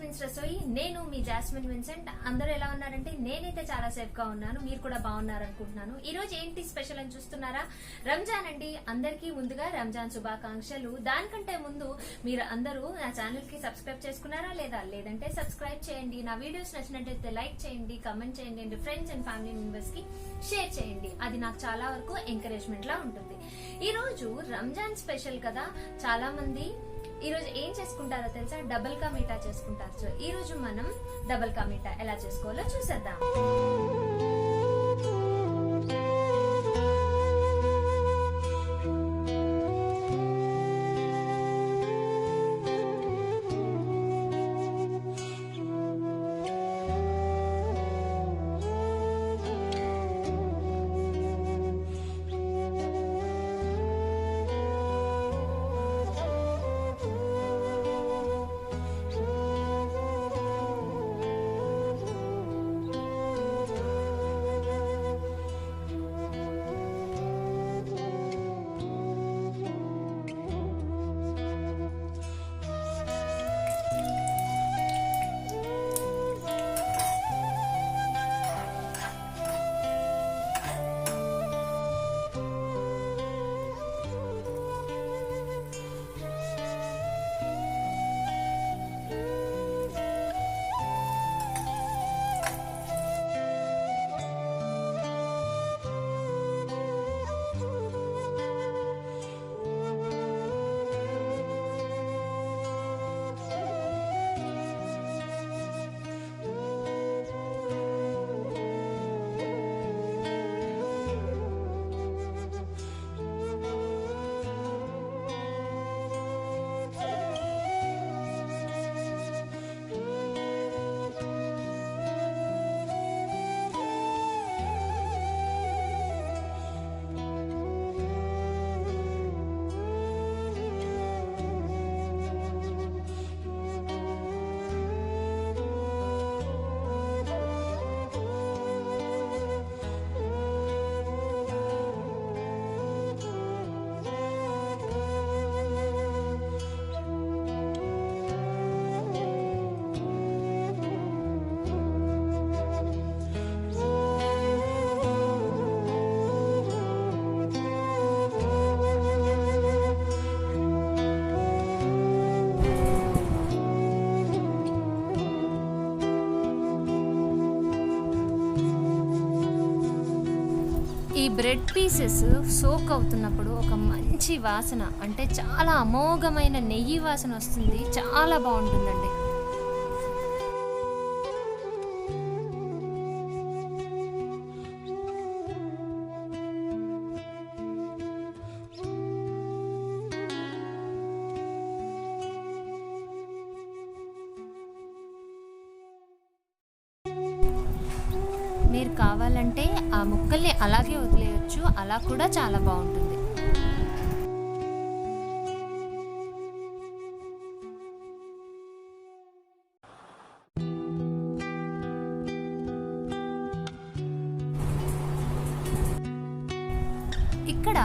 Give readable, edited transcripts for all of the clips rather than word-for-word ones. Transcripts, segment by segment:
Jasmines రసోయి. నేను మీ jasmine Vincent. అందరూ ఎలా ఉన్నారంటే నేనైతే చాలా సేఫ్ గా ఉన్నాను, మీరు కూడా బాగున్నారనుకుంటున్నాను. ఈ రోజు ఏంటి స్పెషల్ అని చూస్తున్నారా? రంజాన్ అండి. అందరికీ ముందుగా రంజాన్ శుభాకాంక్షలు. దానికంటే ముందు మీరు అందరూ నా ఛానల్ కి సబ్స్క్రైబ్ చేసుకున్నారా లేదా? లేదంటే సబ్స్క్రైబ్ చేయండి. నా వీడియోస్ నచ్చినట్టయితే లైక్ చేయండి, కమెంట్ చేయండి, and friends and family members కి షేర్ చేయండి. అది నాకు చాలా వరకు ఎంకరేజ్మెంట్ లా ఉంటుంది. ఈ రోజు రంజాన్ స్పెషల్ కదా, చాలా మంది ఈ రోజు ఏం చేసుకుంటారో తెలుసా? డబుల్ కా మీఠా చేసుకుంటారు. సో ఈ రోజు మనం డబుల్ కా మీఠా ఎలా చేసుకోవాలో చూసేద్దాం. ఈ బ్రెడ్ పీసెస్ సోక్ అవుతున్నప్పుడు ఒక మంచి వాసన, అంటే చాలా అమోఘమైన నెయ్యి వాసన వస్తుంది. చాలా బాగుంటుందండి. మీరు కావాలంటే ఆ ముక్కల్ని అలాగే వదిలేయచ్చు, అలా కూడా చాలా బాగుంటుంది. ఇక్కడ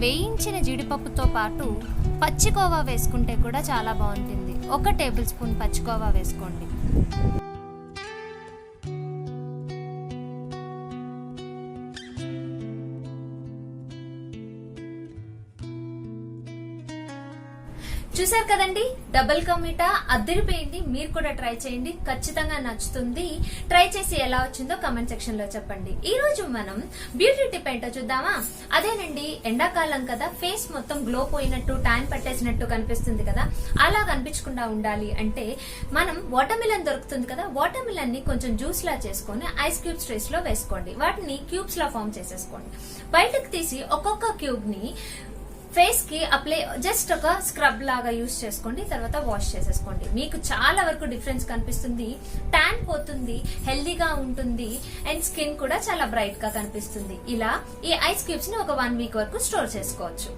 వేయించిన జీడిపప్పుతో పాటు పచ్చికోవా వేసుకుంటే కూడా చాలా బాగుంటుంది. 1 టేబుల్ స్పూన్ పచ్చికోవా వేసుకోండి. చూసారు కదండి, డబుల్ కా మీఠా అద్దరిపోయింది. మీరు కూడా ట్రై చేయండి, ఖచ్చితంగా నచ్చుతుంది. ట్రై చేసి ఎలా వచ్చిందో కమెంట్ సెక్షన్ లో చెప్పండి. ఈ రోజు మనం బ్యూటీ టిప్ ఏంటో చూద్దామా? అదేనండి, ఎండాకాలం కదా, ఫేస్ మొత్తం గ్లో పోయినట్టు, ట్యాన్ పట్టేసినట్టు కనిపిస్తుంది కదా. అలా కనిపించకుండా ఉండాలి అంటే మనం వాటర్ మిలన్ దొరుకుతుంది కదా, వాటర్ మిలన్ ని కొంచెం జ్యూస్ లా చేసుకుని ఐస్ క్యూబ్స్ ట్రేస్ లో వేసుకోండి. వాటిని క్యూబ్స్ లా ఫామ్ చేసేసుకోండి. బయటకు తీసి ఒక్కొక్క క్యూబ్ ని ఫేస్ కి అప్లై, జస్ట్ ఒక స్క్రబ్ లాగా యూజ్ చేసుకోండి. తర్వాత వాష్ చేసేసుకోండి. మీకు చాలా వరకు డిఫరెన్స్ కనిపిస్తుంది. ట్యాన్ పోతుంది, హెల్దీగా ఉంటుంది, అండ్ స్కిన్ కూడా చాలా బ్రైట్ గా కనిపిస్తుంది. ఇలా ఈ ఐస్ క్యూబ్స్ ని ఒక 1 వీక్ వరకు స్టోర్ చేసుకోవచ్చు.